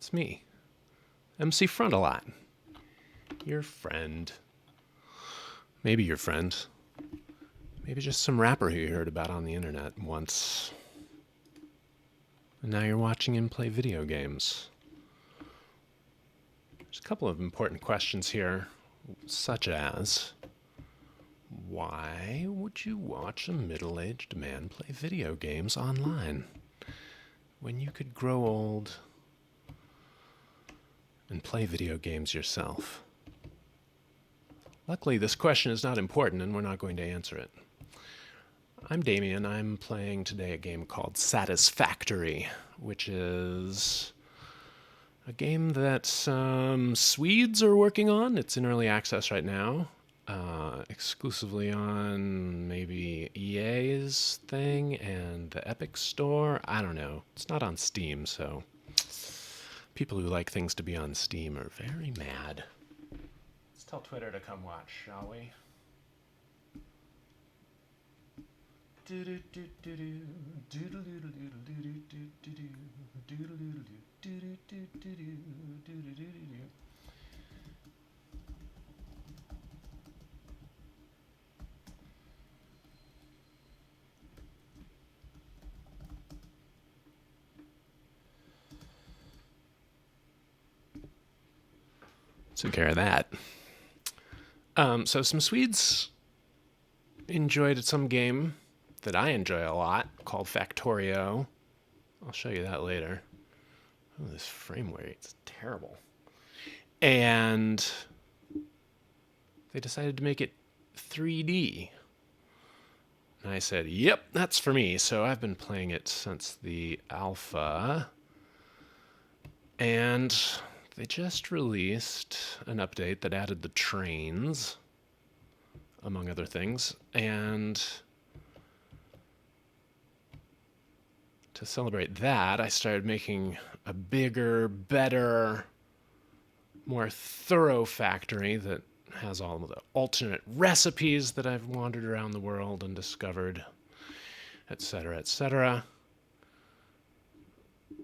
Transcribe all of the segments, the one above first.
It's me, MC Frontalot. Your friend. Maybe your friend. Maybe just some rapper who you heard about on the internet once. And now you're watching him play video games. There's a couple of important questions here, such as, why would you watch a middle-aged man play video games online when you could grow old and play video games yourself? Luckily, this question is not important and we're not going to answer it. I'm Damien. I'm playing today a game called Satisfactory, which is a game that some Swedes are working on. It's in early access right now, exclusively on maybe EA's thing and the Epic Store. I don't know. It's not on Steam, so people who like things to be on Steam are very mad. Let's tell Twitter to come watch, shall we? Took care of that. So some Swedes enjoyed some game that I enjoy a lot called Factorio. I'll show you that later. Oh, this frame rate's terrible. And they decided to make it 3D. And I said, yep, that's for me. So I've been playing it since the alpha. And they just released an update that added the trains, among other things. And to celebrate that, I started making a bigger, better, more thorough factory that has all of the alternate recipes that I've wandered around the world and discovered, etc., etc.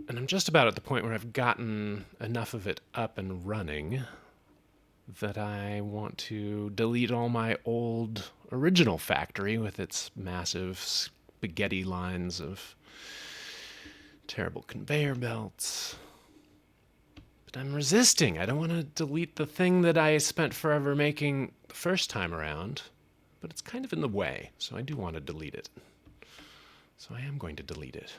And I'm just about at the point where I've gotten enough of it up and running that I want to delete all my old original factory with its massive spaghetti lines of terrible conveyor belts. But I'm resisting. I don't want to delete the thing that I spent forever making the first time around, but it's kind of in the way, so I do want to delete it. So I am going to delete it.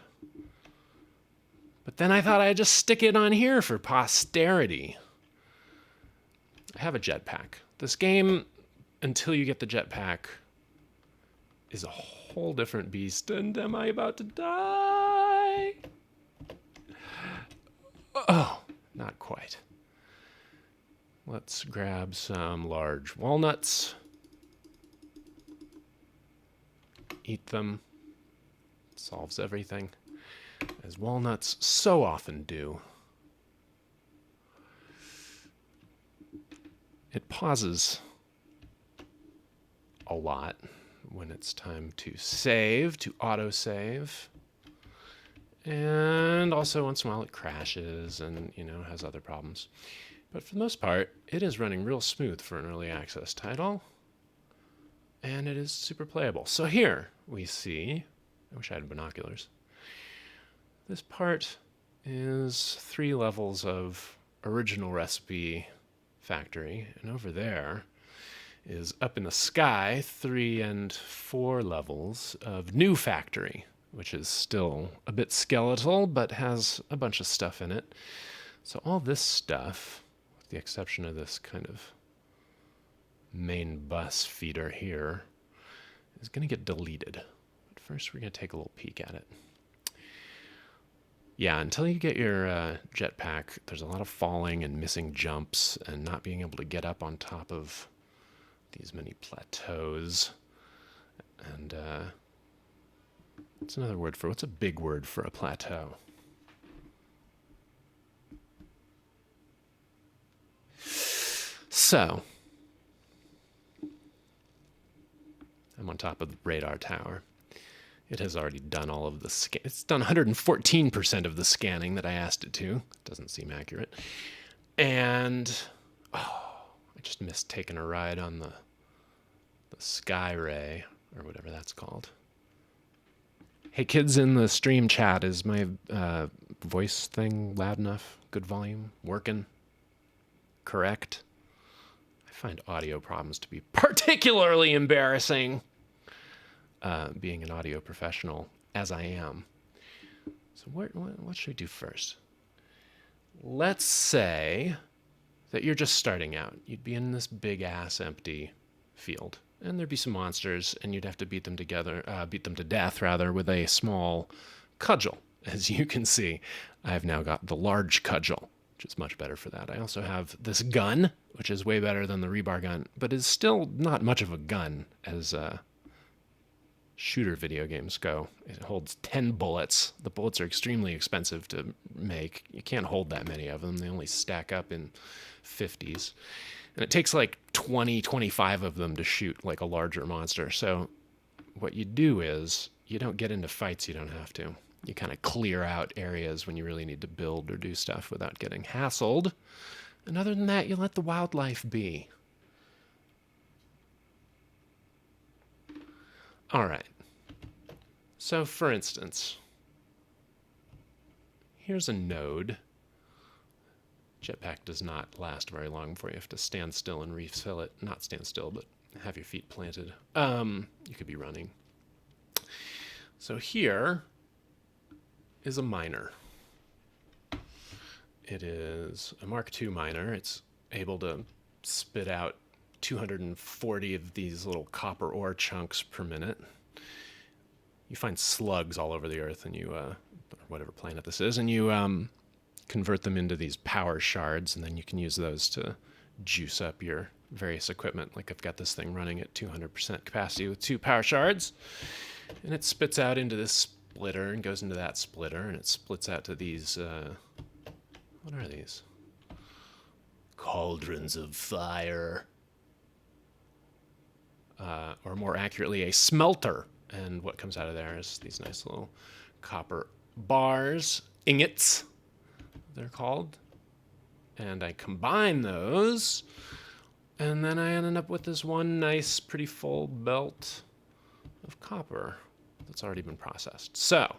But then I thought I'd just stick it on here for posterity. I have a jetpack. This game, until you get the jetpack, is a whole different beast. And am I about to die? Oh, not quite. Let's grab some large walnuts. Eat them. Solves everything, as walnuts so often do. It pauses a lot when it's time to save, to autosave. And also once in a while it crashes and, has other problems. But for the most part, it is running real smooth for an early access title. And it is super playable. So here we see, I wish I had binoculars. This part is 3 levels of original recipe factory. And over there is up in the sky 3 and 4 levels of new factory, which is still a bit skeletal, but has a bunch of stuff in it. So all this stuff, with the exception of this kind of main bus feeder here, is going to get deleted. But first we're going to take a little peek at it. Yeah, until you get your jetpack, there's a lot of falling and missing jumps and not being able to get up on top of these many plateaus. And what's another word for, what's a big word for a plateau? So, I'm on top of the radar tower. It has already done all of the scan. It's done 114% of the scanning that I asked it to. Doesn't seem accurate. And I just missed taking a ride on the Sky Ray, or whatever that's called. Hey, kids in the stream chat, is my voice thing loud enough? Good volume? Working? Correct? I find audio problems to be particularly embarrassing, being an audio professional, as I am. So what should we do first? Let's say that you're just starting out. You'd be in this big-ass empty field, and there'd be some monsters, and you'd have to beat them to death, with a small cudgel. As you can see, I've now got the large cudgel, which is much better for that. I also have this gun, which is way better than the rebar gun, but is still not much of a gun as shooter video games go. It holds 10 bullets. The bullets are extremely expensive to make. You can't hold that many of them. They only stack up in 50s. And it takes like 20, 25 of them to shoot like a larger monster. So what you do is you don't get into fights you don't have to. You kind of clear out areas when you really need to build or do stuff without getting hassled. And other than that, you let the wildlife be. All right. So for instance, here's a node. Jetpack does not last very long before you have to stand still and refill it. Not stand still, but have your feet planted. You could be running. So here is a miner. It is a Mark II miner. It's able to spit out 240 of these little copper ore chunks per minute. You find slugs all over the earth, and you, or whatever planet this is, and you convert them into these power shards, and then you can use those to juice up your various equipment. Like I've got this thing running at 200% capacity with 2 power shards, and it spits out into this splitter and goes into that splitter, and it splits out to these, what are these? Cauldrons of fire. Or more accurately, a smelter. And what comes out of there is these nice little copper bars, ingots, they're called. And I combine those, and then I ended up with this one nice, pretty full belt of copper that's already been processed. So,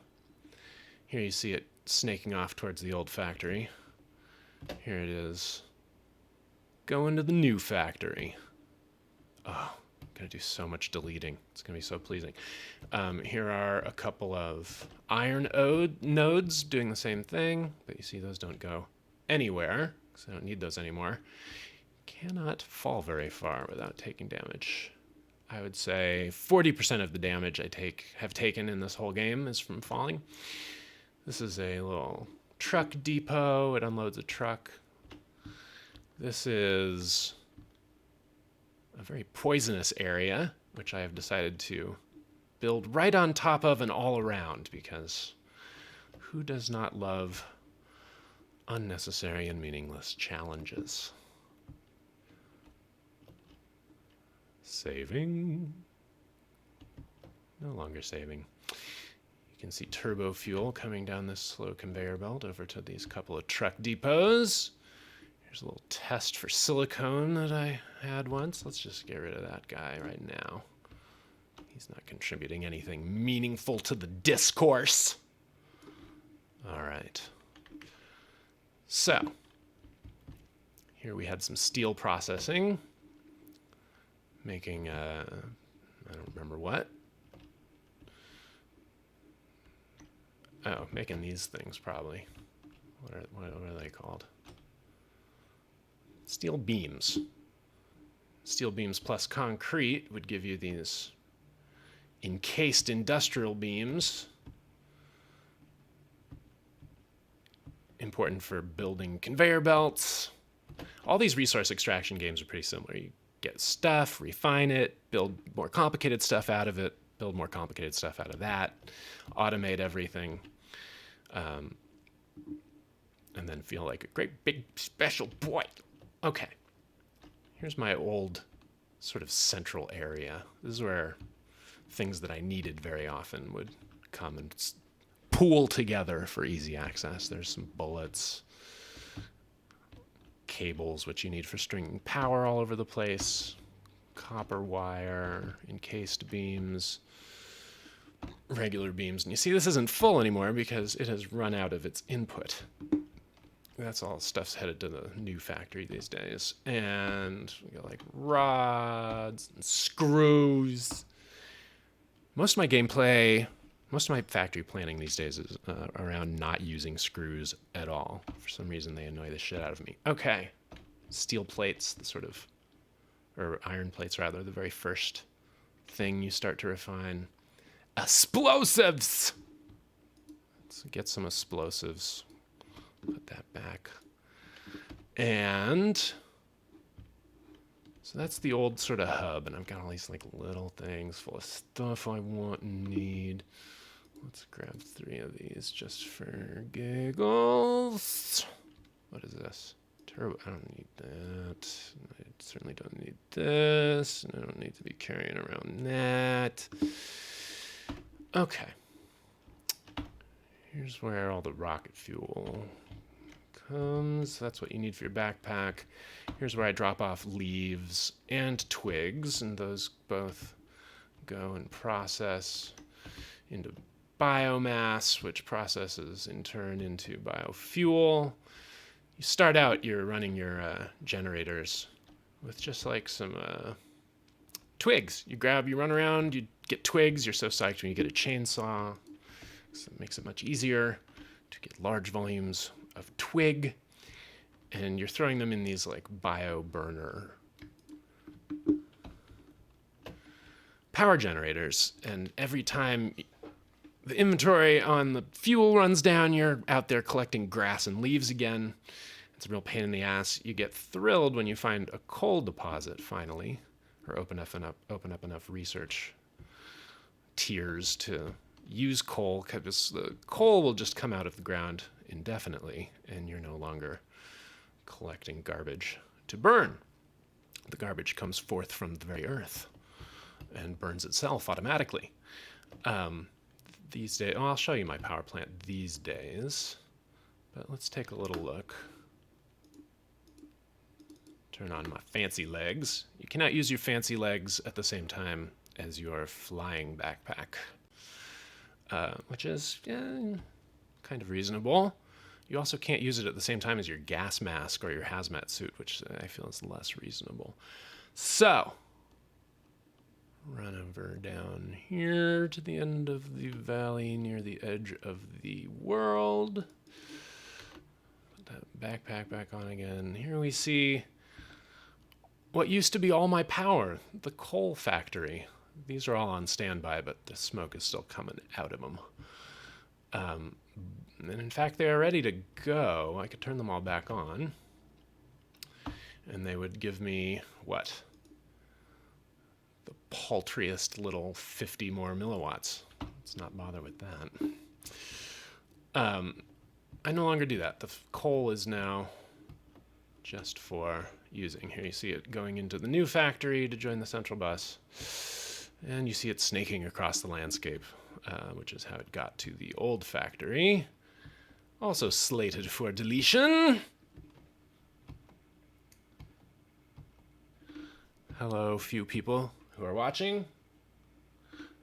here you see it snaking off towards the old factory. Here it is. Going to the new factory. Oh, I'm going to do so much deleting. It's going to be so pleasing. Here are a couple of iron nodes doing the same thing, but you see those don't go anywhere, because I don't need those anymore. Cannot fall very far without taking damage. I would say 40% of the damage I have taken in this whole game is from falling. This is a little truck depot. It unloads a truck. This is a very poisonous area, which I have decided to build right on top of and all around, because who does not love unnecessary and meaningless challenges? Saving. No longer saving. You can see turbo fuel coming down this slow conveyor belt over to these couple of truck depots. Here's a little test for silicone that I had once. Let's just get rid of that guy right now. He's not contributing anything meaningful to the discourse. All right. So, here we had some steel processing. Making, I don't remember what. Oh, making these things probably. What are they called? Steel beams. Steel beams plus concrete would give you these encased industrial beams. Important for building conveyor belts. All these resource extraction games are pretty similar. You get stuff, refine it, build more complicated stuff out of it, build more complicated stuff out of that, automate everything, and then feel like a great big special boy. Okay, here's my old sort of central area. This is where things that I needed very often would come and pool together for easy access. There's some bullets, cables, which you need for stringing power all over the place, copper wire, encased beams, regular beams. And you see this isn't full anymore because it has run out of its input. That's all stuff's headed to the new factory these days. And we got like rods and screws. Most of my factory planning these days is around not using screws at all. For some reason, they annoy the shit out of me. Okay. Steel plates, or iron plates rather, the very first thing you start to refine. Explosives! Let's get some explosives. Put that back. And so that's the old sort of hub, and I've got all these like little things full of stuff I want and need. Let's grab 3 of these just for giggles. What is this? Turbo. I don't need that. I certainly don't need this. And I don't need to be carrying around that. Okay. Here's where all the rocket fuel comes. That's what you need for your backpack. Here's where I drop off leaves and twigs, and those both go and process into biomass, which processes in turn into biofuel. You start out, you're running your generators with just like some twigs. You run around, you get twigs. You're so psyched when you get a chainsaw. So it makes it much easier to get large volumes of twig. And you're throwing them in these like bio burner power generators. And every time the inventory on the fuel runs down, you're out there collecting grass and leaves again. It's a real pain in the ass. You get thrilled when you find a coal deposit finally, or open up enough research tiers to use coal, because the coal will just come out of the ground indefinitely, and you're no longer collecting garbage to burn. The garbage comes forth from the very earth and burns itself automatically. These days, I'll show you my power plant these days, but let's take a little look. Turn on my fancy legs. You cannot use your fancy legs at the same time as your flying backpack, which is kind of reasonable. You also can't use it at the same time as your gas mask or your hazmat suit, which I feel is less reasonable. So, run over down here to the end of the valley near the edge of the world. Put that backpack back on again. Here we see what used to be all my power, the coal factory. These are all on standby, but the smoke is still coming out of them. And in fact, they are ready to go. I could turn them all back on, and they would give me, what? The paltriest little 50 more milliwatts. Let's not bother with that. I no longer do that. The coal is now just for using. Here you see it going into the new factory to join the central bus. And you see it snaking across the landscape, which is how it got to the old factory. Also slated for deletion. Hello, few people who are watching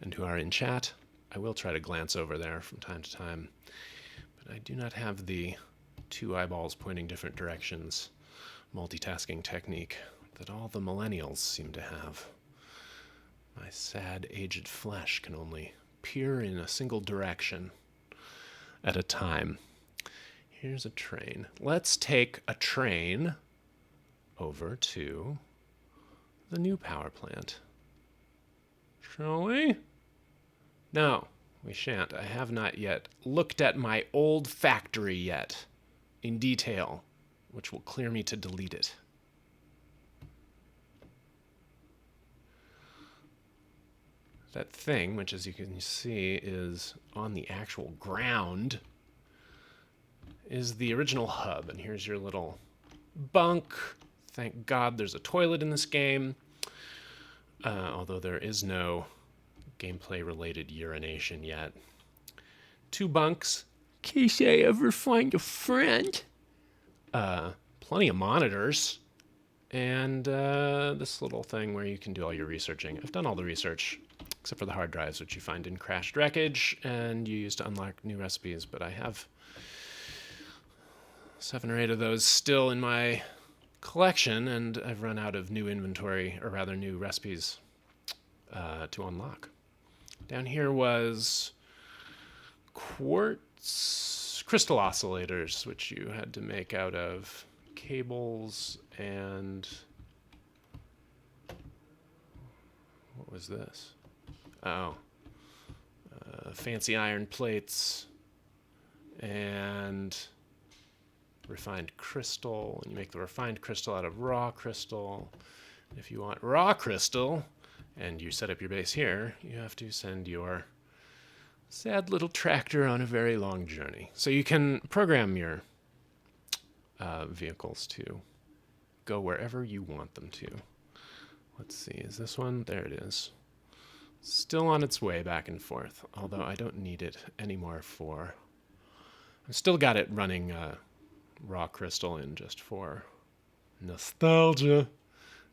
and who are in chat. I will try to glance over there from time to time, but I do not have the 2 eyeballs pointing different directions multitasking technique that all the millennials seem to have. My sad, aged flesh can only peer in a single direction at a time. Here's a train. Let's take a train over to the new power plant. Shall we? No, we shan't. I have not yet looked at my old factory yet in detail, which will clear me to delete it. That thing, which as you can see is on the actual ground, is the original hub. And here's your little bunk. Thank God there's a toilet in this game. Although there is no gameplay-related urination yet. 2 bunks, in case I ever find a friend. Plenty of monitors. And this little thing where you can do all your researching. I've done all the research, except for the hard drives, which you find in crashed wreckage, and you use to unlock new recipes. But I have 7 or 8 of those still in my collection, and I've run out of new inventory, or rather new recipes to unlock. Down here was quartz crystal oscillators, which you had to make out of cables and... what was this? Oh. Fancy iron plates and refined crystal, and you make the refined crystal out of raw crystal. If you want raw crystal and you set up your base here, you have to send your sad little tractor on a very long journey. So you can program your vehicles to go wherever you want them to. Let's see, is this one? There it is. Still on its way back and forth, although I don't need it anymore for... I've still got it running raw crystal in just for nostalgia,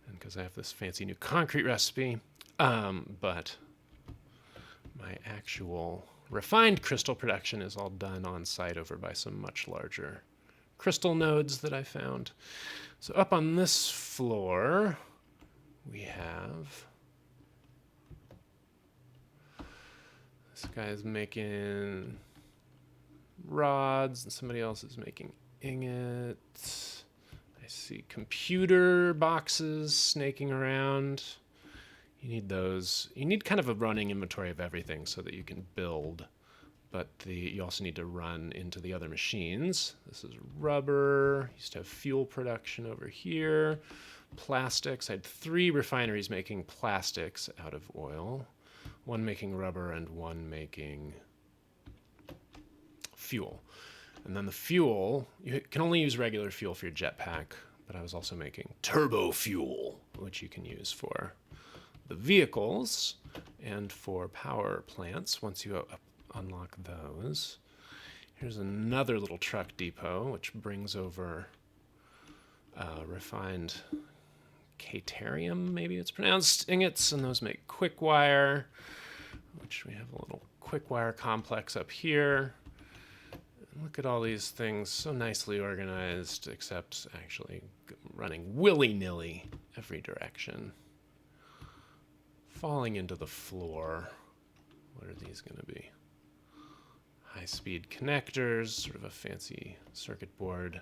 and because I have this fancy new concrete recipe. But my actual refined crystal production is all done on site over by some much larger crystal nodes that I found. So up on this floor, we have... this guy's making rods, and somebody else is making ingots. I see computer boxes snaking around. You need those. You need kind of a running inventory of everything so that you can build, but you also need to run into the other machines. This is rubber. Used to have fuel production over here. Plastics. I had 3 refineries making plastics out of oil. 1 making rubber and 1 making fuel. And then the fuel, you can only use regular fuel for your jetpack, but I was also making turbo fuel, which you can use for the vehicles and for power plants once you unlock those. Here's another little truck depot, which brings over refined Caterium, maybe it's pronounced, ingots, and those make quick wire, which we have a little quick wire complex up here. And look at all these things, so nicely organized, except actually running willy-nilly every direction. Falling into the floor. What are these going to be? High-speed connectors, sort of a fancy circuit board.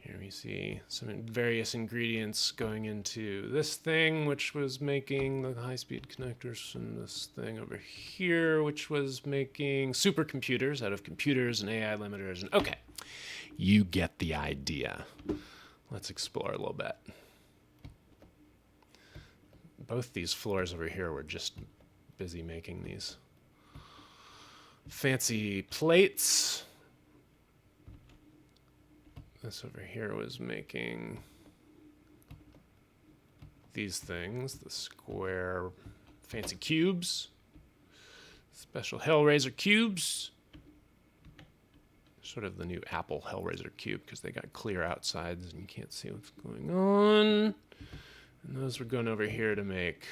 Here we see some various ingredients going into this thing, which was making the high-speed connectors, and this thing over here, which was making supercomputers out of computers and AI limiters. And okay, you get the idea. Let's explore a little bit. Both these floors over here were just busy making these fancy plates. This over here was making these things, the square fancy cubes, special Hellraiser cubes, sort of the new Apple Hellraiser cube because they got clear outsides and you can't see what's going on. And those were going over here to make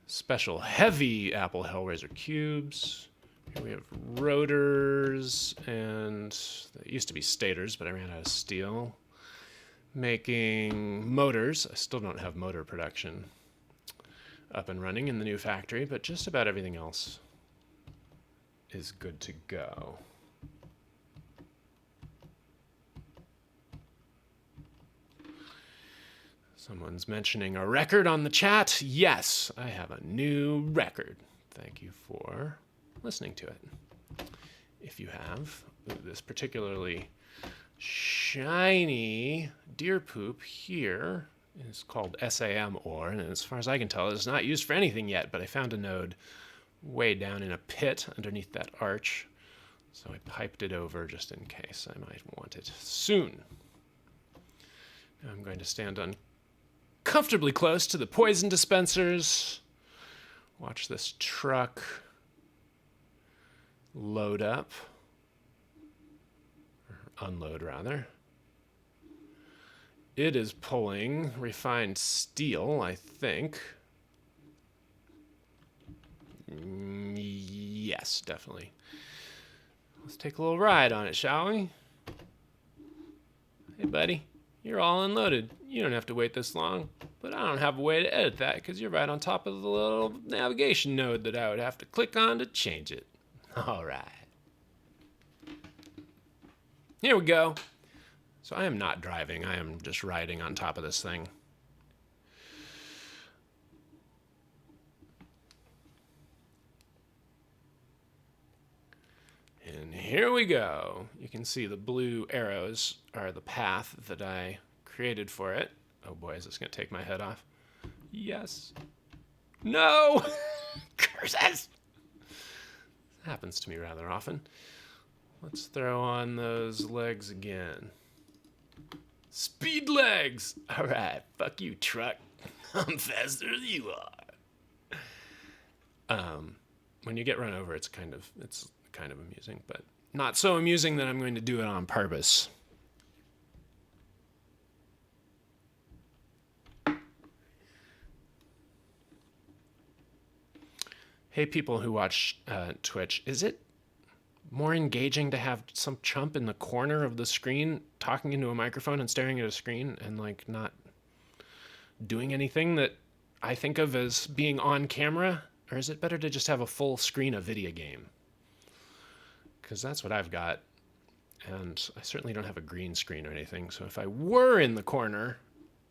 special heavy Apple Hellraiser cubes. Here we have rotors, and they used to be stators, but I ran out of steel. Making motors. I still don't have motor production up and running in the new factory, but just about everything else is good to go. Someone's mentioning a record on the chat. Yes, I have a new record. Thank you for listening to it. If you have, this particularly shiny deer poop here is called SAM ore, and as far as I can tell, it's not used for anything yet, but I found a node way down in a pit underneath that arch, so I piped it over just in case I might want it soon. Now I'm going to stand uncomfortably close to the poison dispensers Watch this truck load up. Or unload, rather. It is pulling refined steel, I think. Yes, definitely. Let's take a little ride on it, shall we? Hey, buddy, you're all unloaded. You don't have to wait this long, but I don't have a way to edit that because you're right on top of the little navigation node that I would have to click on to change it. All right. Here we go. So I am not driving. I am just riding on top of this thing. And here we go. You can see the blue arrows are the path that I created for it. Oh boy, is this going to take my head off? Yes. No! Curses! Happens to me rather often. Let's throw on those legs again. Speed legs! Alright, fuck you, truck. I'm faster than you are. When you get run over, it's kind of amusing, but not so amusing that I'm going to do it on purpose. Hey, people who watch Twitch, is it more engaging to have some chump in the corner of the screen talking into a microphone and staring at a screen and like not doing anything that I think of as being on camera? Or is it better to just have a full screen of video game? Because that's what I've got. And I certainly don't have a green screen or anything. So if I were in the corner,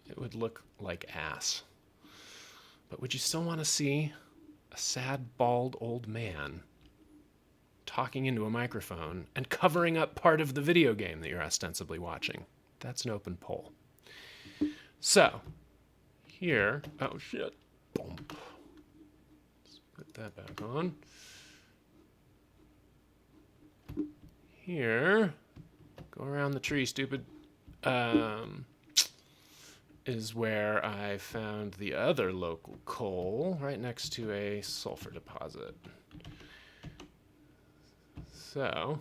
it would look like ass. But would you still want to see a sad, bald old man talking into a microphone and covering up part of the video game that you're ostensibly watching? That's an open poll. So, here, oh shit, bump. Let's put that back on. Here, go around the tree, stupid, is where I found the other local coal right next to a sulfur deposit. So,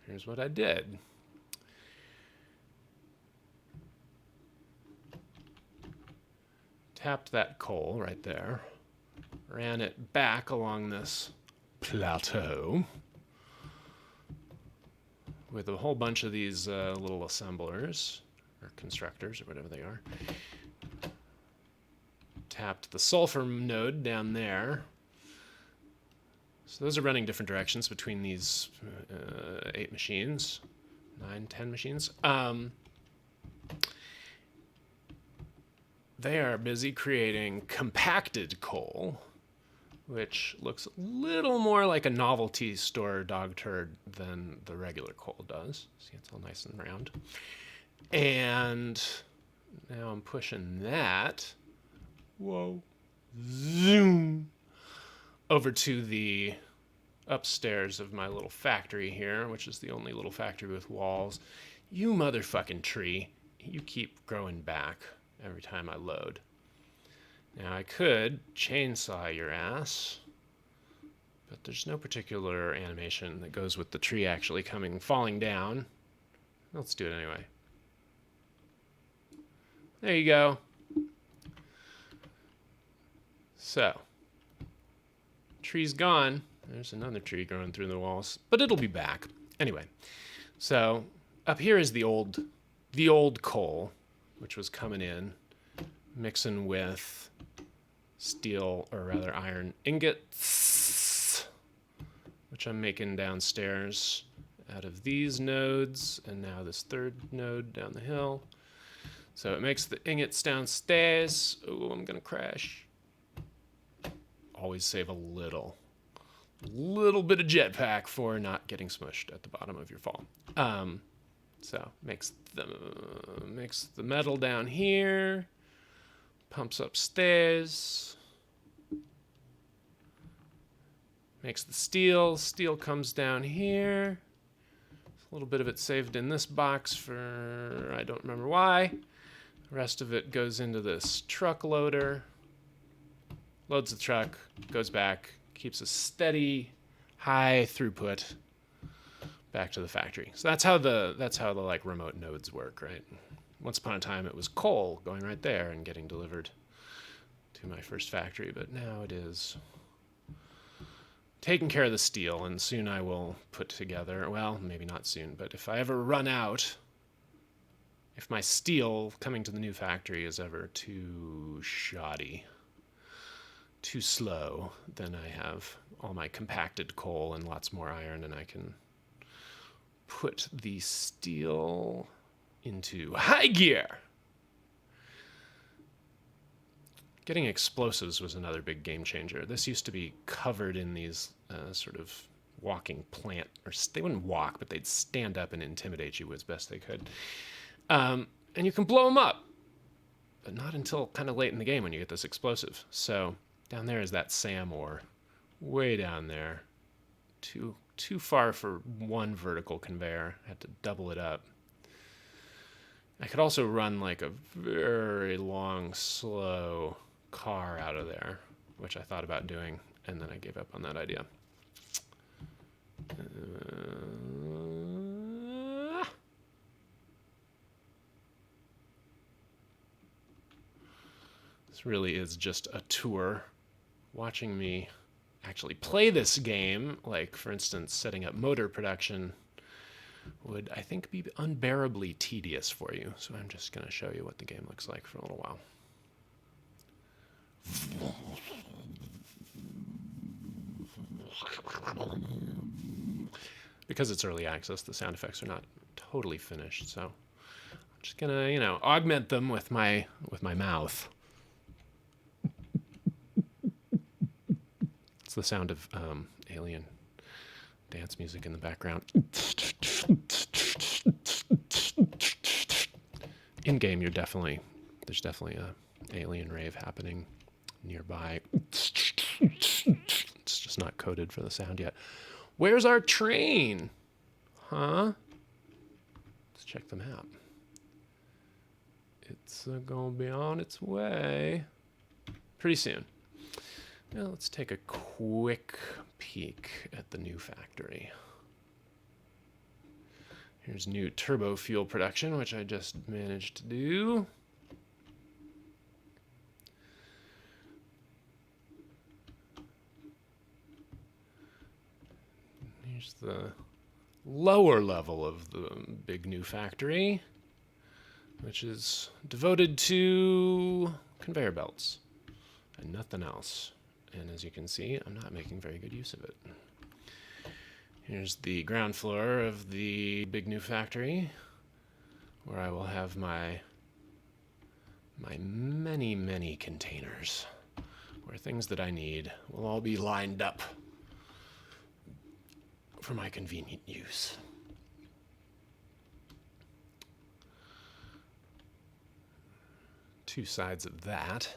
here's what I did. Tapped that coal right there, ran it back along this plateau with a whole bunch of these little assemblers, or constructors, or whatever they are. Tapped the sulfur node down there. So those are running different directions between these 8 machines, 9, 10 machines. They are busy creating compacted coal, which looks a little more like a novelty store dog turd than the regular coal does. See, it's all nice and round. And now I'm pushing that, whoa, zoom, over to the upstairs of my little factory here, which is the only little factory with walls. You motherfucking tree, you keep growing back every time I load. Now I could chainsaw your ass, but there's no particular animation that goes with the tree actually falling down. Let's do it anyway. There you go. So, tree's gone. There's another tree growing through the walls, but it'll be back. Anyway, so up here is the old coal, which was coming in, mixing with steel, or rather iron ingots, which I'm making downstairs out of these nodes, and now this third node down the hill. So it makes the ingots downstairs. Oh, I'm gonna crash. Always save a little bit of jetpack for not getting smushed at the bottom of your fall. So makes the metal down here, pumps upstairs, makes the steel. Steel comes down here. A little bit of it saved in this box for I don't remember why. The rest of it goes into this truck loader. loads the truck, goes back, keeps a steady, high throughput back to the factory. So that's how the like remote nodes work, right? Once upon a time, it was coal going right there and getting delivered to my first factory, but now it is taking care of the steel, and soon I will put together, well, maybe not soon, but if I ever run out, if my steel coming to the new factory is ever too shoddy, too slow, then I have all my compacted coal and lots more iron, and I can put the steel into high gear. Getting explosives was another big game changer. This used to be covered in these sort of walking plant, or they wouldn't walk, but they'd stand up and intimidate you as best they could. And you can blow them up, but not until kind of late in the game when you get this explosive. So down there is that SAM ore, way down there. Too far for one vertical conveyor. I had to double it up. I could also run like a very long, slow car out of there, which I thought about doing, and then I gave up on that idea. This really is just a tour. Watching me actually play this game, like for instance setting up motor production, would I think be unbearably tedious for you. So I'm just going to show you what the game looks like for a little while. Because it's early access, the sound effects are not totally finished, so I'm just gonna, augment them with my mouth. It's the sound of alien dance music in the background. In game, there's definitely a alien rave happening nearby. It's just not coded for the sound yet. Where's our train? Huh? Let's check the map. It's gonna be on its way pretty soon. Now let's take a quick peek at the new factory. Here's new turbo fuel production, which I just managed to do. Here's the lower level of the big new factory, which is devoted to conveyor belts and nothing else. And as you can see, I'm not making very good use of it. Here's the ground floor of the big new factory, where I will have my many, many containers, where things that I need will all be lined up for my convenient use. Two sides of that.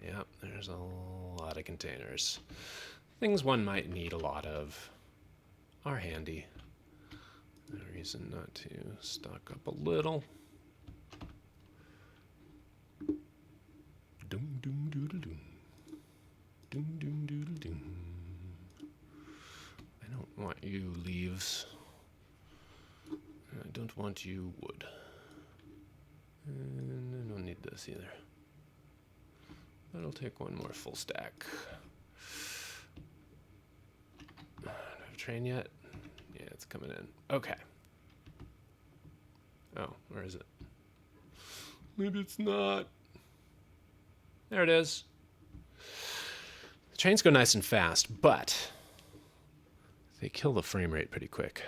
Yep, there's a lot of containers. Things one might need a lot of are handy. No reason not to stock up a little. Doom doom doodle doom. Doom doom doodle doom. I don't want you leaves. I don't want you wood. And I don't need this either. That'll take one more full stack. Do I have a train yet? Yeah, it's coming in. Okay. Oh, where is it? Maybe it's not. There it is. The trains go nice and fast, but they kill the frame rate pretty quick.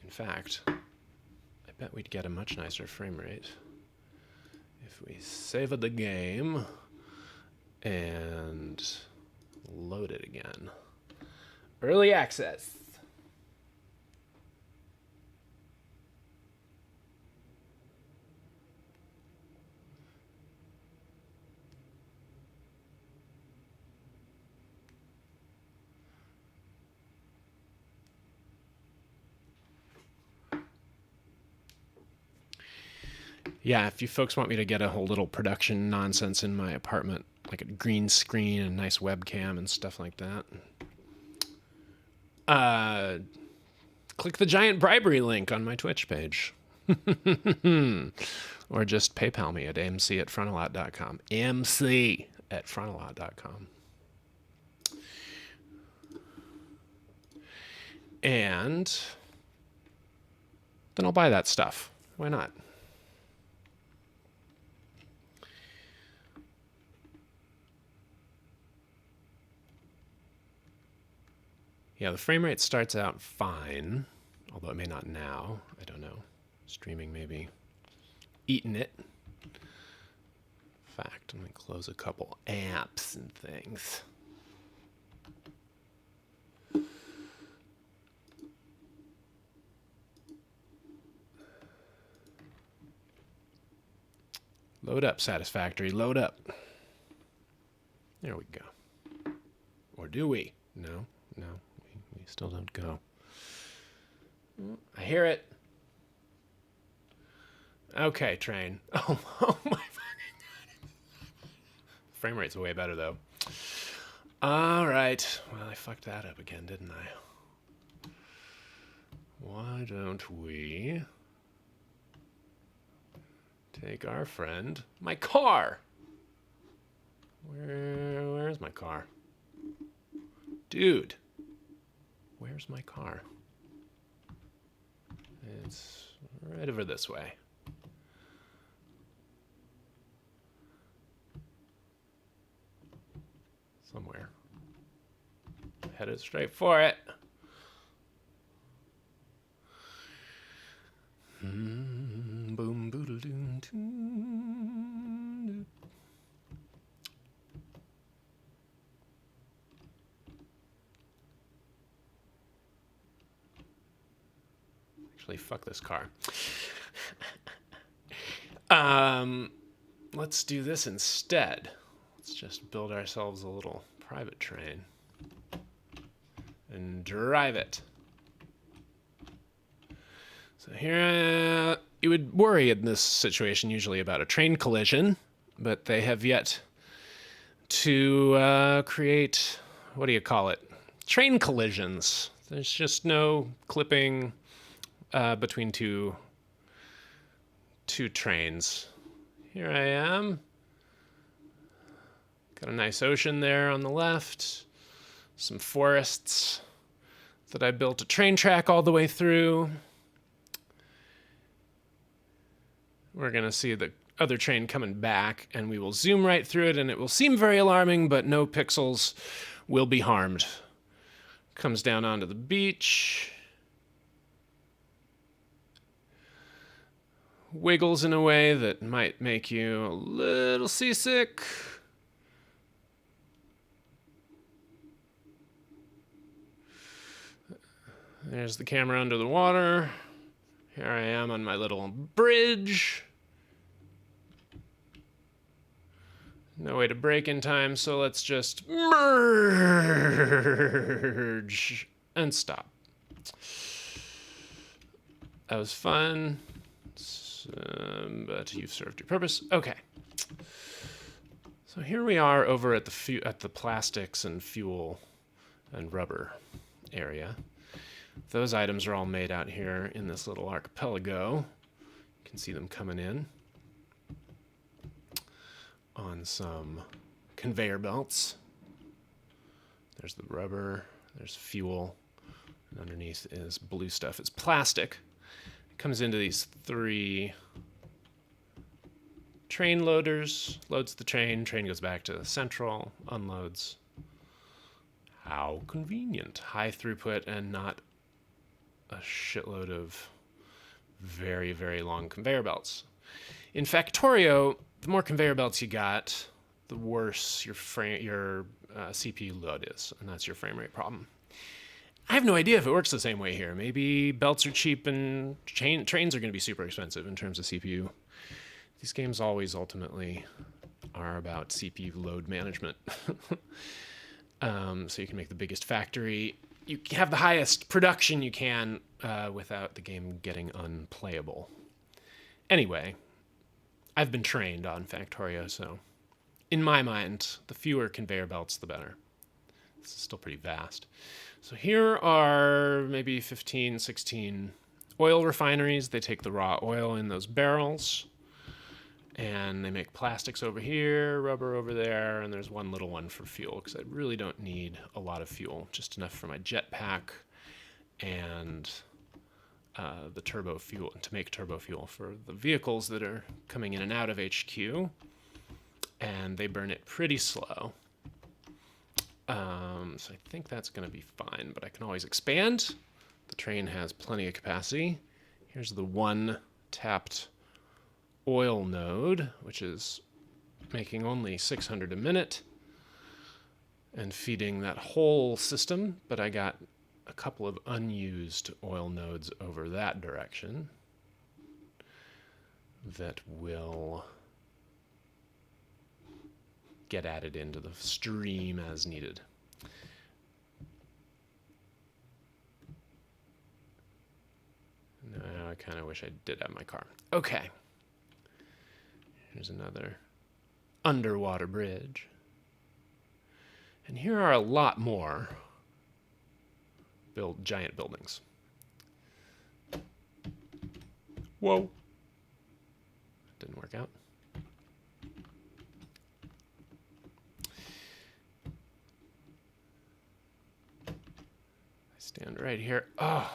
In fact, I bet we'd get a much nicer frame rate if we saved the game and load it again. Early access. Yeah, if you folks want me to get a whole little production nonsense in my apartment like a green screen and nice webcam and stuff like that. Click the giant bribery link on my Twitch page. Or just PayPal me at mc@frontalot.com. mc@frontalot.com. And then I'll buy that stuff. Why not? Yeah, the frame rate starts out fine, although it may not now. I don't know. Streaming maybe eating it. In fact, I'm going to close a couple apps and things. Load up, Satisfactory. Load up. There we go. Or do we? No. We still don't go. I hear it. Okay, train. Oh my fucking god. Frame rate's way better, though. All right. Well, I fucked that up again, didn't I? Why don't we take our friend, my car? Where's my car? Dude, where's my car? It's right over this way. Somewhere. Headed straight for it. Boom, boodle doom, doom. Actually, fuck this car. Let's do this instead. Let's just build ourselves a little private train and drive it. So here, you would worry in this situation usually about a train collision, but they have yet to create, what do you call it? Train collisions. There's just no clipping between two trains. Here I am. Got a nice ocean there on the left. Some forests that I built a train track all the way through. We're going to see the other train coming back, and we will zoom right through it, and it will seem very alarming, but no pixels will be harmed. Comes down onto the beach. Wiggles in a way that might make you a little seasick. There's the camera under the water. Here I am on my little bridge. No way to brake in time, so let's just merge and stop. That was fun, but you've served your purpose. Okay. So here we are over at the plastics and fuel and rubber area. Those items are all made out here in this little archipelago. You can see them coming in on some conveyor belts. There's the rubber, there's fuel, and underneath is blue stuff. It's plastic. It comes into these 3 train loaders, loads the train goes back to the central, unloads. How convenient. High throughput and not a shitload of very, very long conveyor belts. In Factorio, the more conveyor belts you got, the worse your CPU load is, and that's your frame rate problem. I have no idea if it works the same way here. Maybe belts are cheap and trains are going to be super expensive in terms of CPU. These games always ultimately are about CPU load management. So you can make the biggest factory. You have the highest production you can without the game getting unplayable. Anyway, I've been trained on Factorio, so in my mind, the fewer conveyor belts, the better. This is still pretty vast. So here are maybe 15, 16 oil refineries. They take the raw oil in those barrels, and they make plastics over here, rubber over there, and there's one little one for fuel, because I really don't need a lot of fuel, just enough for my jetpack and the turbo fuel, to make turbo fuel for the vehicles that are coming in and out of HQ, and they burn it pretty slow. So I think that's going to be fine, but I can always expand. The train has plenty of capacity. Here's the one tapped oil node, which is making only 600 a minute and feeding that whole system, but I got a couple of unused oil nodes over that direction that will get added into the stream as needed. Now I kind of wish I did have my car. Okay. Here's another underwater bridge. And here are a lot more giant buildings. Whoa. Didn't work out. I stand right here. Oh,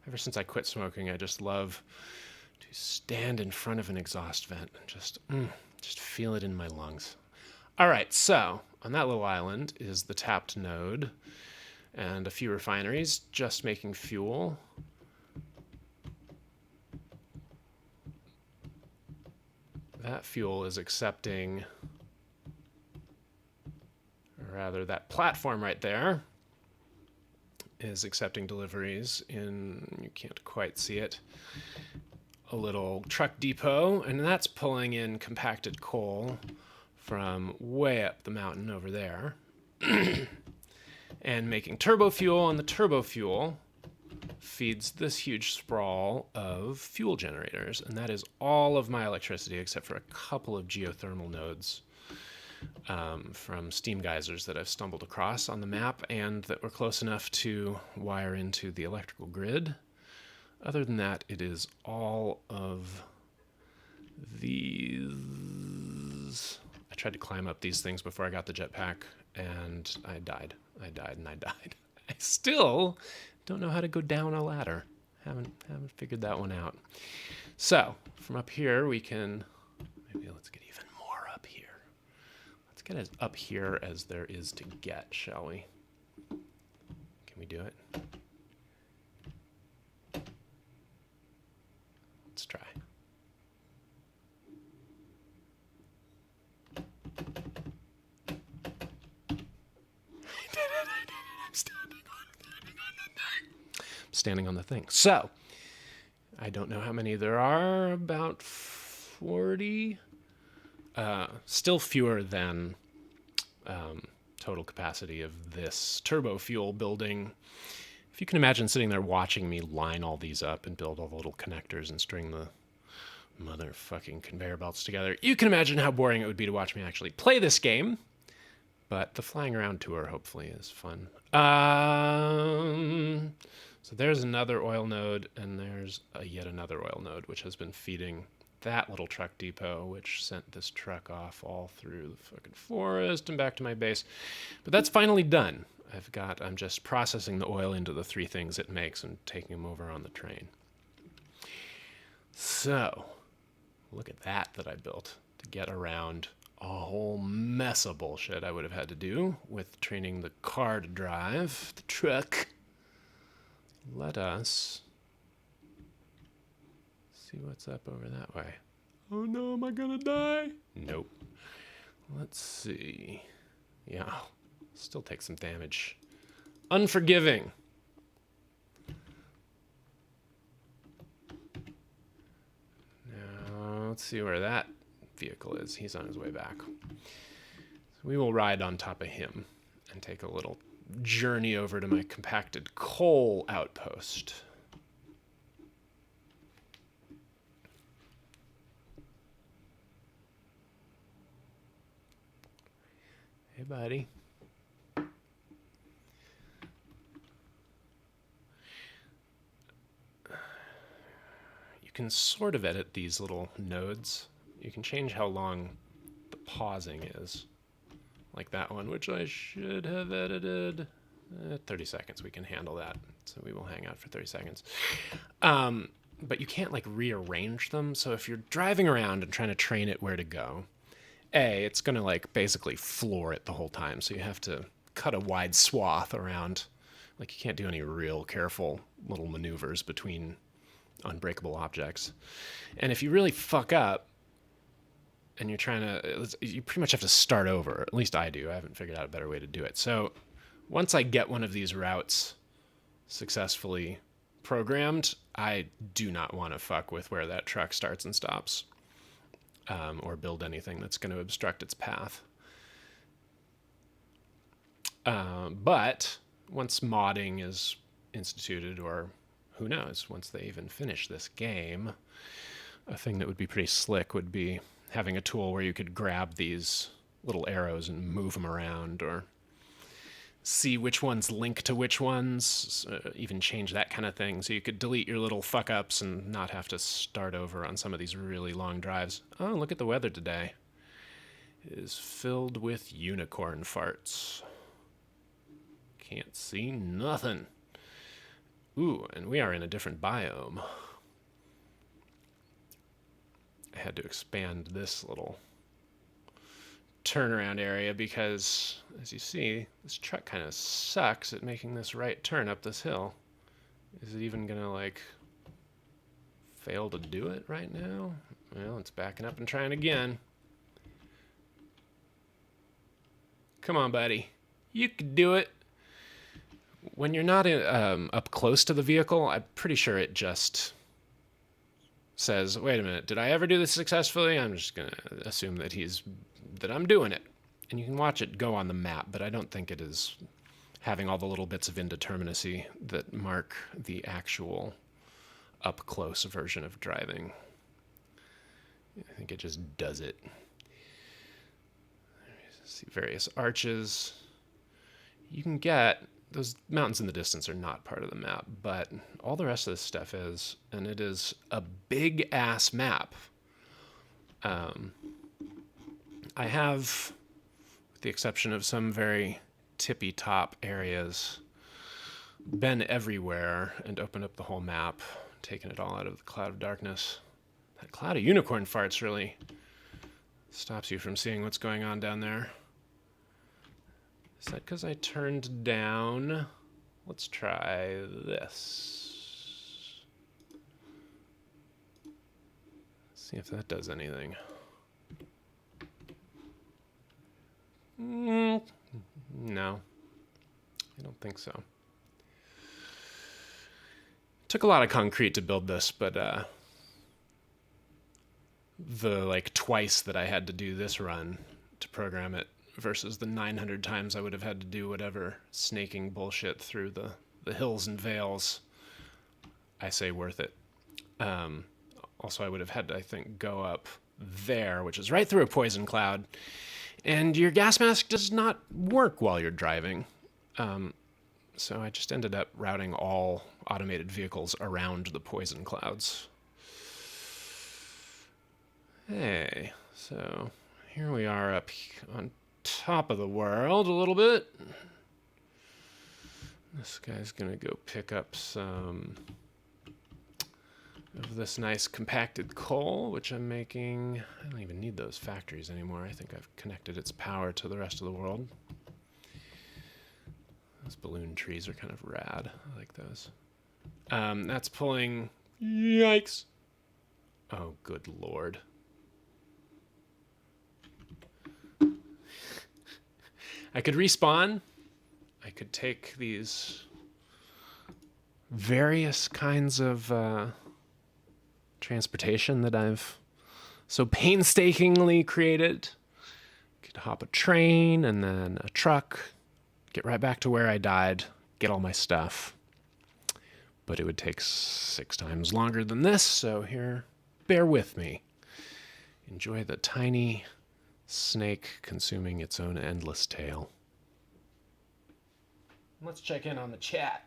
ever since I quit smoking, I just love to stand in front of an exhaust vent and just feel it in my lungs. All right, so on that little island is the tapped node and a few refineries just making fuel. That fuel is accepting, or rather that platform right there is accepting deliveries in, you can't quite see it, a little truck depot, and that's pulling in compacted coal from way up the mountain over there and making turbo fuel, and the turbo fuel feeds this huge sprawl of fuel generators, and that is all of my electricity except for a couple of geothermal nodes from steam geysers that I've stumbled across on the map and that were close enough to wire into the electrical grid. Other than that, it is all of these. I tried to climb up these things before I got the jetpack, and I died. I died. I still don't know how to go down a ladder. Haven't figured that one out. So from up here we can, maybe let's get even more up here. Let's get as up here as there is to get, shall we? Can we do it? Let's try. Standing on the thing. So, I don't know how many there are, about 40. Still fewer than total capacity of this turbo fuel building. If you can imagine sitting there watching me line all these up and build all the little connectors and string the motherfucking conveyor belts together, you can imagine how boring it would be to watch me actually play this game. But the flying around tour hopefully is fun. So there's another oil node, and there's yet another oil node, which has been feeding that little truck depot, which sent this truck off all through the fucking forest and back to my base. But that's finally done. I'm just processing the oil into the 3 things it makes and taking them over on the train. So, look at that I built to get around a whole mess of bullshit I would have had to do with training the car to drive, the truck. Let us see what's up over that way. Oh no, am I gonna die? Nope. Let's see. Yeah, still take some damage. Unforgiving. Now, let's see where that vehicle is. He's on his way back. So we will ride on top of him and take a little journey over to my compacted coal outpost. buddy. You can sort of edit these little nodes. You can change how long the pausing is. Like that one, which I should have edited. 30 seconds, we can handle that. So we will hang out for 30 seconds. But you can't like rearrange them. So if you're driving around and trying to train it where to go, it's going to like basically floor it the whole time. So you have to cut a wide swath around. Like you can't do any real careful little maneuvers between unbreakable objects. And if you really fuck up and you're trying to, you pretty much have to start over. At least I do. I haven't figured out a better way to do it. So once I get one of these routes successfully programmed, I do not want to fuck with where that truck starts and stops, or build anything that's going to obstruct its path. But once modding is instituted, or who knows, once they even finish this game, a thing that would be pretty slick would be having a tool where you could grab these little arrows and move them around, or see which ones link to which ones, even change that kind of thing. So you could delete your little fuck-ups and not have to start over on some of these really long drives. Oh, look at the weather today. It is filled with unicorn farts. Can't see nothing. Ooh, and we are in a different biome. I had to expand this little turnaround area because, as you see, this truck kind of sucks at making this right turn up this hill. Is it even gonna like fail to do it right now? Well, it's backing up and trying again. Come on, buddy. You can do it. When you're not up close to the vehicle, I'm pretty sure it just says, wait a minute, did I ever do this successfully? I'm just going to assume that I'm doing it. And you can watch it go on the map, but I don't think it is having all the little bits of indeterminacy that mark the actual up-close version of driving. I think it just does it. See various arches. You can get... Those mountains in the distance are not part of the map, but all the rest of this stuff is, and it is a big-ass map. I have, with the exception of some very tippy-top areas, been everywhere and opened up the whole map, taken it all out of the cloud of darkness. That cloud of unicorn farts really stops you from seeing what's going on down there. Is that because I turned down? Let's try this. See if that does anything. No, I don't think so. Took a lot of concrete to build this, but the like twice that I had to do this run to program it versus the 900 times I would have had to do whatever snaking bullshit through the hills and vales, I say worth it. Also, I would have had to, I think, go up there, which is right through a poison cloud, and your gas mask does not work while you're driving. So I just ended up routing all automated vehicles around the poison clouds. Hey, so here we are up on top of the world a little bit. This guy's gonna go pick up some of this nice compacted coal, which I'm making. I don't even need those factories anymore. I think I've connected its power to the rest of the world. Those balloon trees are kind of rad. I like those. That's pulling... Yikes. Oh, good lord. I could respawn. I could take these various kinds of transportation that I've so painstakingly created. Could hop a train and then a truck, get right back to where I died, get all my stuff. But it would take 6 times longer than this, so here, bear with me. Enjoy the tiny snake consuming its own endless tail. Let's check in on the chat.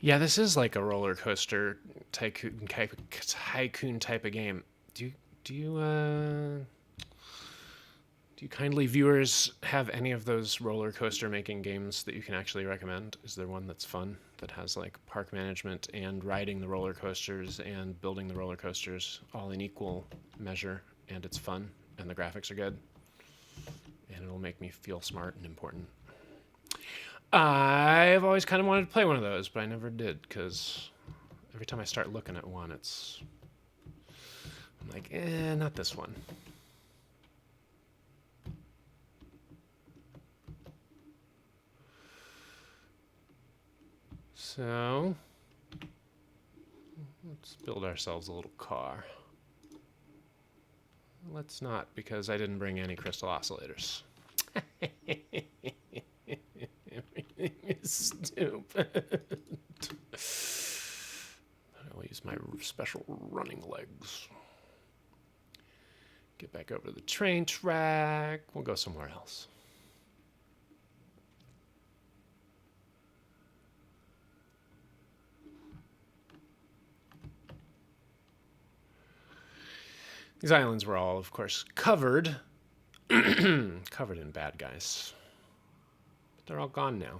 Yeah, this is like a roller coaster tycoon type of game. Do you do you kindly viewers have any of those roller coaster making games that you can actually recommend? Is there one that's fun that has like park management and riding the roller coasters and building the roller coasters all in equal measure, and it's fun and the graphics are good and it'll make me feel smart and important? I've always kind of wanted to play one of those, but I never did because every time I start looking at one, I'm like, not this one. So, let's build ourselves a little car. Let's not, because I didn't bring any crystal oscillators. Everything is stupid. I'll use my special running legs. Get back over to the train track. We'll go somewhere else. These islands were all, of course, covered in bad guys. But they're all gone now.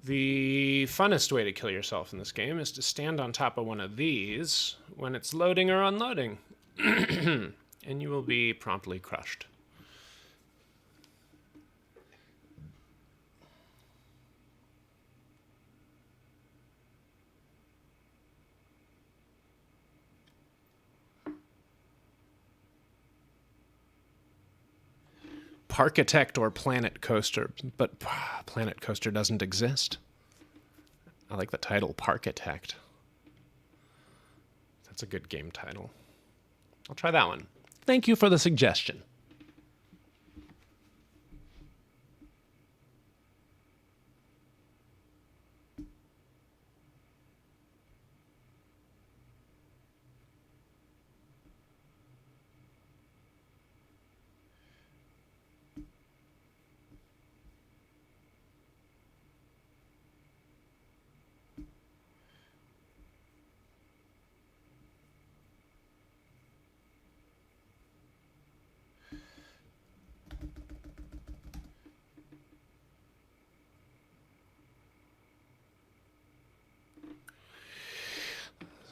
The funnest way to kill yourself in this game is to stand on top of one of these when it's loading or unloading, and you will be promptly crushed. Parkitect or Planet Coaster, but Planet Coaster doesn't exist. I like the title, Parkitect. That's a good game title. I'll try that one. Thank you for the suggestion.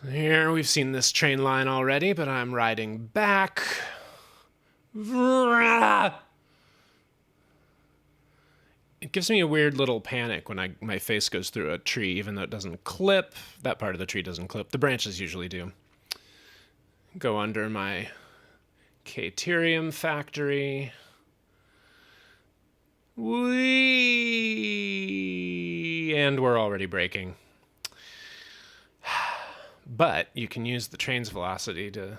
Here, we've seen this train line already, but I'm riding back. It gives me a weird little panic when my face goes through a tree, even though it doesn't clip. That part of the tree doesn't clip. The branches usually do. Go under my Caterium factory. Whee! And we're already braking. But you can use the train's velocity to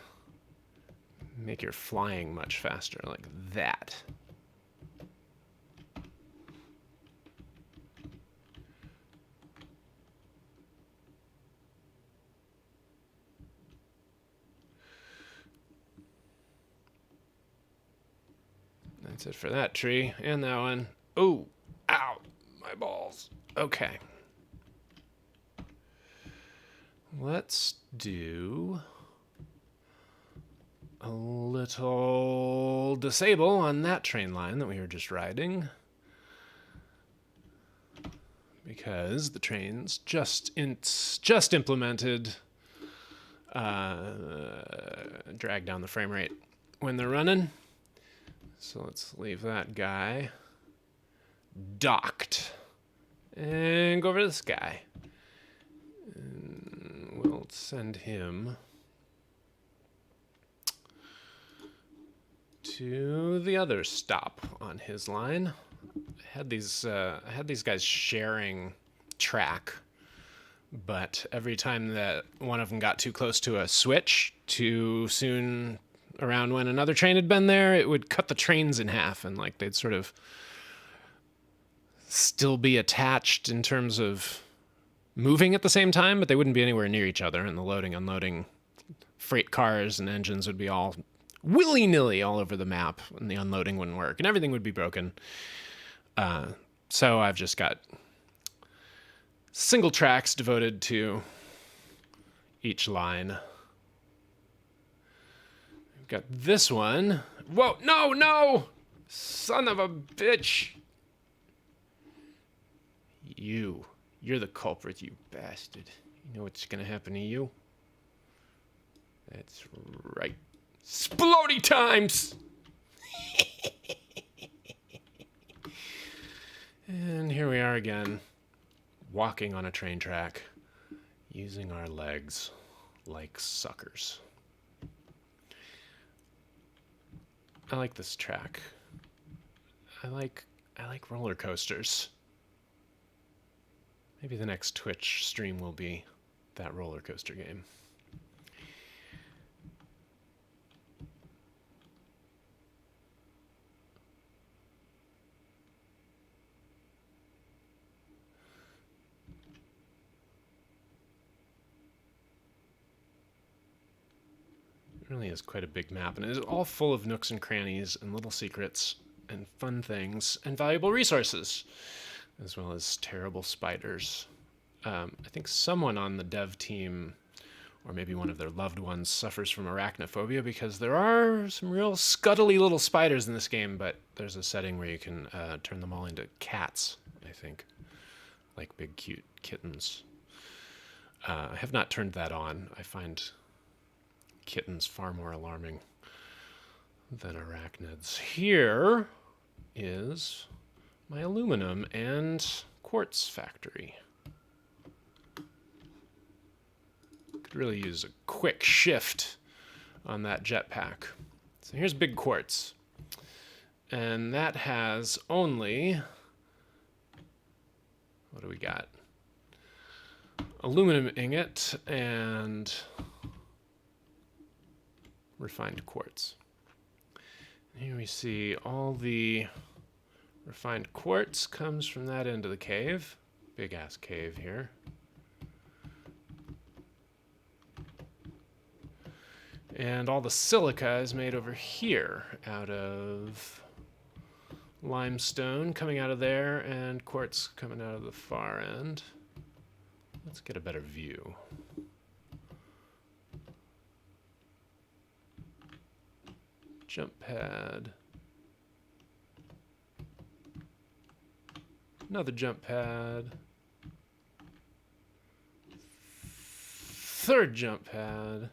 make your flying much faster, like that. That's it for that tree and that one. Oh, ow, my balls. Okay. Let's do a little disable on that train line that we were just riding, because the train's just implemented drag down the frame rate when they're running. So let's leave that guy docked and go over to this guy. And we'll let's send him to the other stop on his line. I had these guys sharing track, but every time that one of them got too close to a switch too soon around when another train had been there, it would cut the trains in half, and like they'd sort of still be attached in terms of moving at the same time, but they wouldn't be anywhere near each other, and the loading, unloading freight cars and engines would be all willy-nilly all over the map, and the unloading wouldn't work, and everything would be broken. So I've just got single tracks devoted to each line. We've got this one. Whoa, no! Son of a bitch! You're the culprit, you bastard. You know what's gonna happen to you? That's right. Splody times! And here we are again, walking on a train track, using our legs like suckers. I like this track. I like roller coasters. Maybe the next Twitch stream will be that roller coaster game. It really is quite a big map, and it is all full of nooks and crannies and little secrets and fun things and valuable resources, as well as terrible spiders. I think someone on the dev team, or maybe one of their loved ones, suffers from arachnophobia because there are some real scuttly little spiders in this game, but there's a setting where you can turn them all into cats, I think, like big cute kittens. I have not turned that on. I find kittens far more alarming than arachnids. Here is my aluminum and quartz factory. Could really use a quick shift on that jetpack. So here's big quartz. And that has only, what do we got? Aluminum ingot and refined quartz. Here we see all the refined quartz comes from that end of the cave. Big ass cave here. And all the silica is made over here out of limestone coming out of there and quartz coming out of the far end. Let's get a better view. Jump pad. Another jump pad. Third jump pad.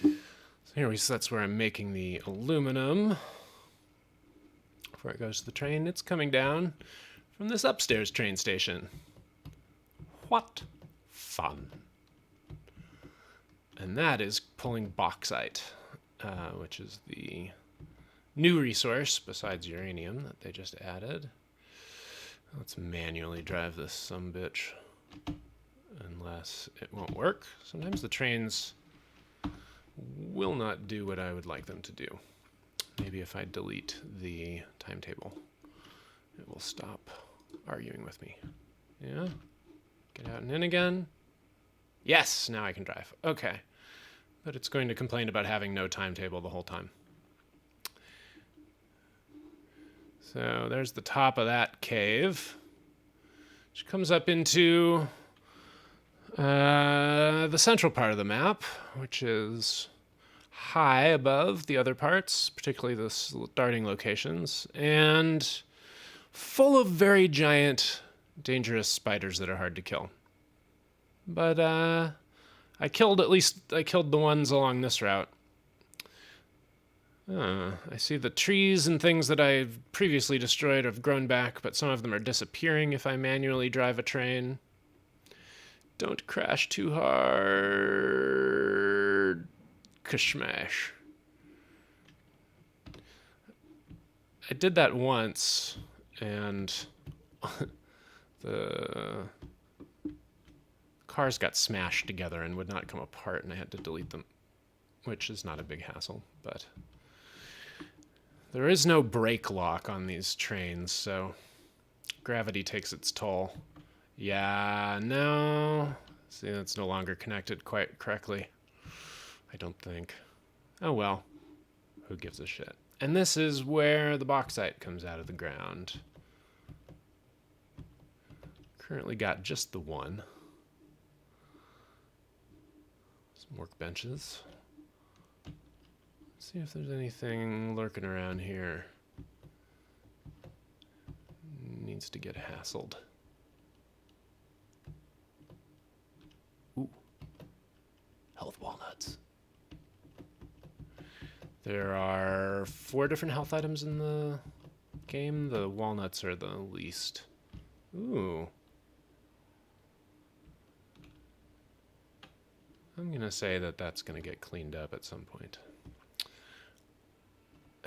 So here that's where I'm making the aluminum. Before it goes to the train, it's coming down from this upstairs train station. What fun. And that is pulling bauxite, which is the new resource besides uranium that they just added. Let's manually drive this sumbitch, unless it won't work. Sometimes the trains will not do what I would like them to do. Maybe if I delete the timetable, it will stop arguing with me. Yeah? Get out and in again. Yes, now I can drive. Okay. But it's going to complain about having no timetable the whole time. So there's the top of that cave, which comes up into the central part of the map, which is high above the other parts, particularly the starting locations, and full of very giant, dangerous spiders that are hard to kill. But I killed the ones along this route. I see the trees and things that I've previously destroyed have grown back, but some of them are disappearing if I manually drive a train. Don't crash too hard. Kashmash. I did that once, and the cars got smashed together and would not come apart, and I had to delete them, which is not a big hassle, but there is no brake lock on these trains, so gravity takes its toll. Yeah, no. See, that's no longer connected quite correctly. I don't think. Oh well. Who gives a shit? And this is where the bauxite comes out of the ground. Currently got just the one. Some workbenches. See if there's anything lurking around here. Needs to get hassled. Ooh. Health walnuts. There are 4 different health items in the game. The walnuts are the least. Ooh. I'm going to say that that's going to get cleaned up at some point.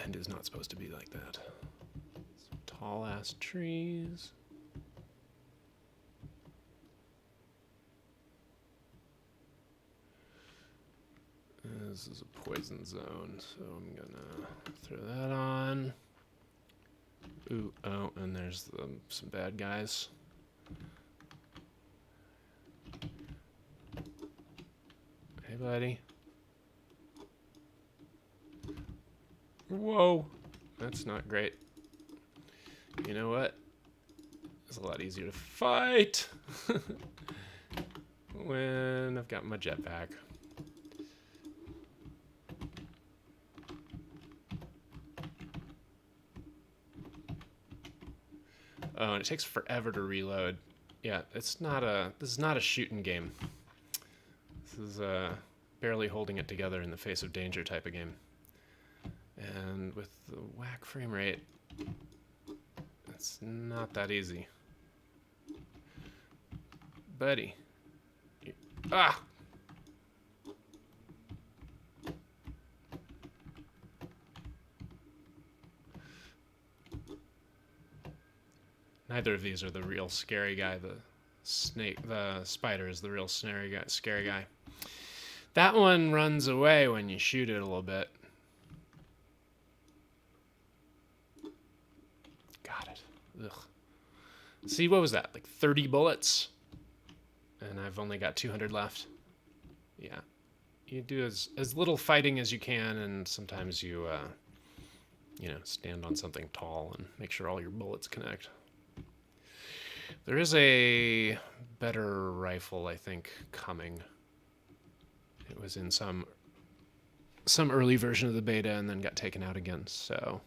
And is not supposed to be like that. Some tall-ass trees. This is a poison zone, so I'm gonna throw that on. Ooh, oh, and there's some bad guys. Hey, buddy. Whoa, that's not great. You know what? It's a lot easier to fight when I've got my jetpack. Oh, and it takes forever to reload. Yeah, this is not a shooting game. This is barely holding it together in the face of danger type of game. And with the whack frame rate, it's not that easy. Buddy. Ah! Neither of these are the real scary guy. The spider is the real scary guy. That one runs away when you shoot it a little bit. Got it. Ugh. See, what was that? Like 30 bullets? And I've only got 200 left. Yeah. You do as little fighting as you can, and sometimes you, stand on something tall and make sure all your bullets connect. There is a better rifle, I think, coming. It was in some early version of the beta and then got taken out again, so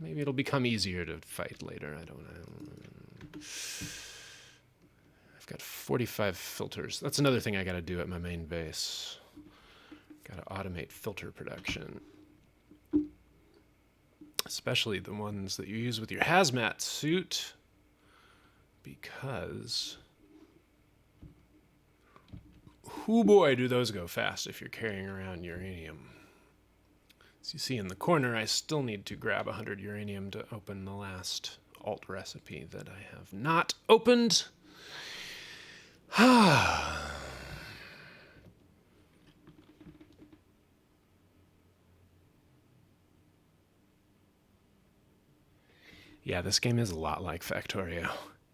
maybe it'll become easier to fight later. I don't know. I've got 45 filters. That's another thing I got to do at my main base. Got to automate filter production. Especially the ones that you use with your hazmat suit. Because, oh boy, do those go fast if you're carrying around uranium. As you see in the corner, I still need to grab 100 uranium to open the last alt recipe that I have not opened. Yeah, this game is a lot like Factorio.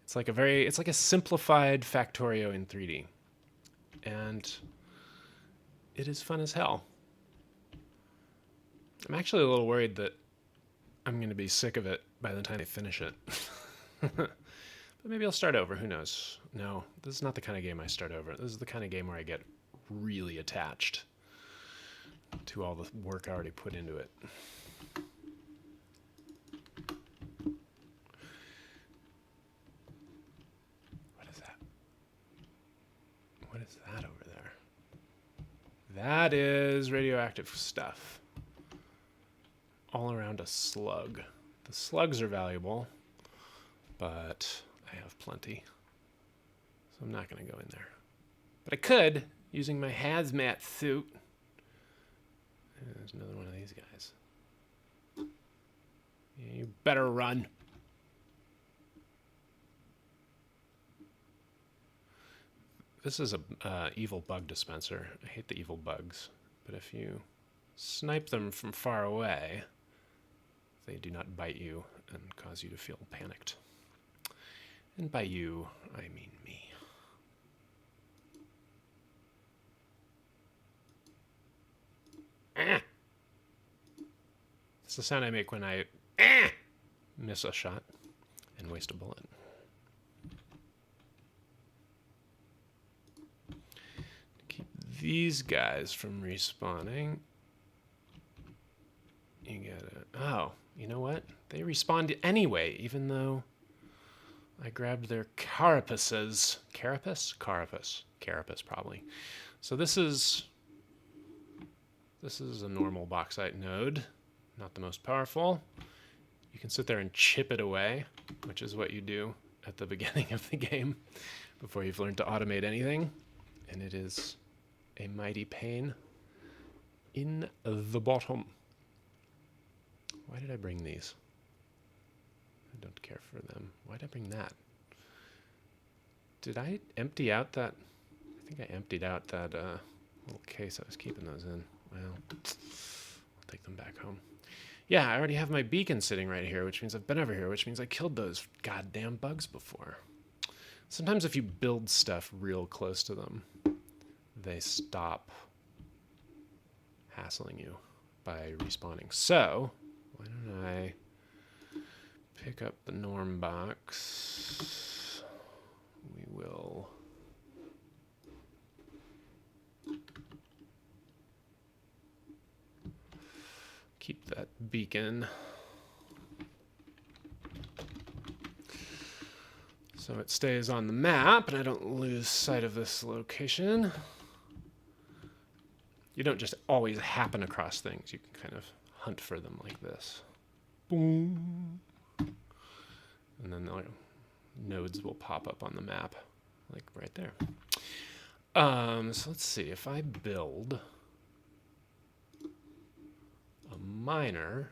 It's like a simplified Factorio in 3D. And it is fun as hell. I'm actually a little worried that I'm going to be sick of it by the time I finish it. But maybe I'll start over, who knows? No, this is not the kind of game I start over. This is the kind of game where I get really attached to all the work I already put into it. What is that over there? That is radioactive stuff. All around a slug. The slugs are valuable, but I have plenty. So I'm not going to go in there. But I could, using my hazmat suit. And there's another one of these guys. Yeah, you better run. This is a evil bug dispenser. I hate the evil bugs. But if you snipe them from far away, they do not bite you and cause you to feel panicked. And by you, I mean me. Ah! It's the sound I make when I miss a shot and waste a bullet. Keep these guys from respawning. You gotta... Oh, you know what? They respawned anyway, even though I grabbed their carapaces. Carapace? Carapace. Carapace, probably. So this is a normal bauxite node. Not the most powerful. You can sit there and chip it away, which is what you do at the beginning of the game before you've learned to automate anything. And it is a mighty pain in the bottom. Why did I bring these? I don't care for them. Why did I bring that? Did I empty out that? I think I emptied out that little case I was keeping those in. Well, I'll take them back home. Yeah, I already have my beacon sitting right here, which means I've been over here, which means I killed those goddamn bugs before. Sometimes if you build stuff real close to them, they stop hassling you by respawning. So, why don't I pick up the norm box? We will... keep that beacon. So it stays on the map and I don't lose sight of this location. You don't just always happen across things. You can kind of hunt for them like this. Boom. And then the nodes will pop up on the map, like right there. So let's see, if I build a miner,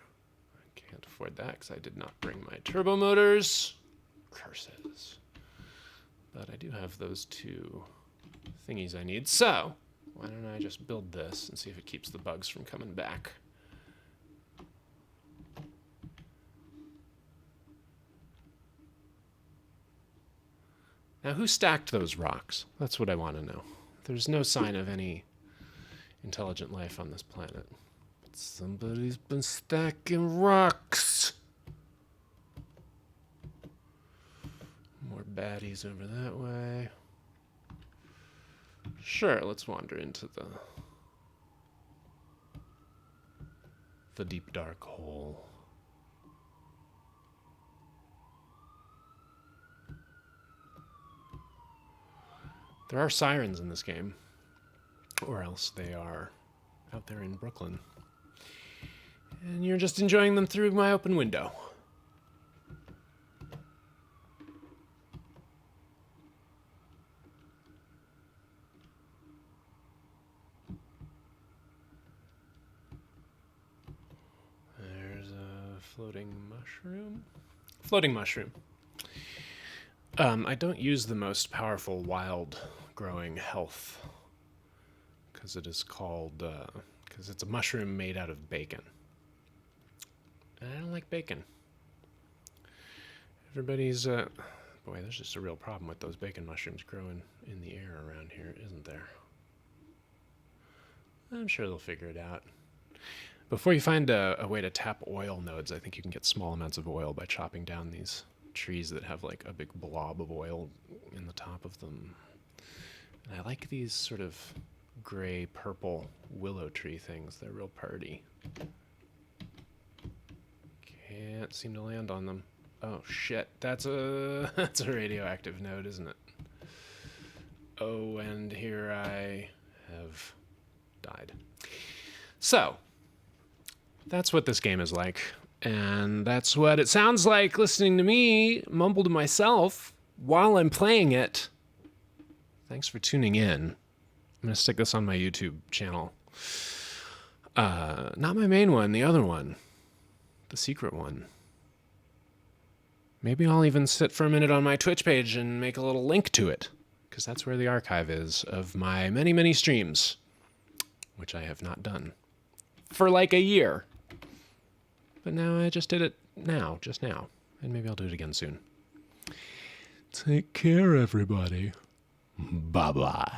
I can't afford that because I did not bring my turbo motors. Curses. But I do have those two thingies I need. So why don't I just build this and see if it keeps the bugs from coming back. Now, who stacked those rocks? That's what I want to know. There's no sign of any intelligent life on this planet. But somebody's been stacking rocks. More baddies over that way. Sure, let's wander into the deep dark hole. There are sirens in this game, or else they are out there in Brooklyn. And you're just enjoying them through my open window. There's a floating mushroom. Floating mushroom. I don't use the most powerful wild growing health because it is called, because it's a mushroom made out of bacon. And I don't like bacon. Everybody's, boy, there's just a real problem with those bacon mushrooms growing in the air around here, isn't there? I'm sure they'll figure it out. Before you find a way to tap oil nodes, I think you can get small amounts of oil by chopping down these trees that have like a big blob of oil in the top of them. And I like these sort of gray purple willow tree things. They're real party. Can't seem to land on them. Oh shit, that's a radioactive node, isn't it? Oh, and here I have died. So that's what this game is like. And that's what it sounds like listening to me mumble to myself while I'm playing it Thanks for tuning in. I'm going to stick this on my YouTube channel. Not my main one, the other one. The secret one. Maybe I'll even sit for a minute on my Twitch page and make a little link to it, because that's where the archive is of my many, many streams, which I have not done for like a year. But now I just did it just now, and maybe I'll do it again soon. Take care, everybody. Bye-bye.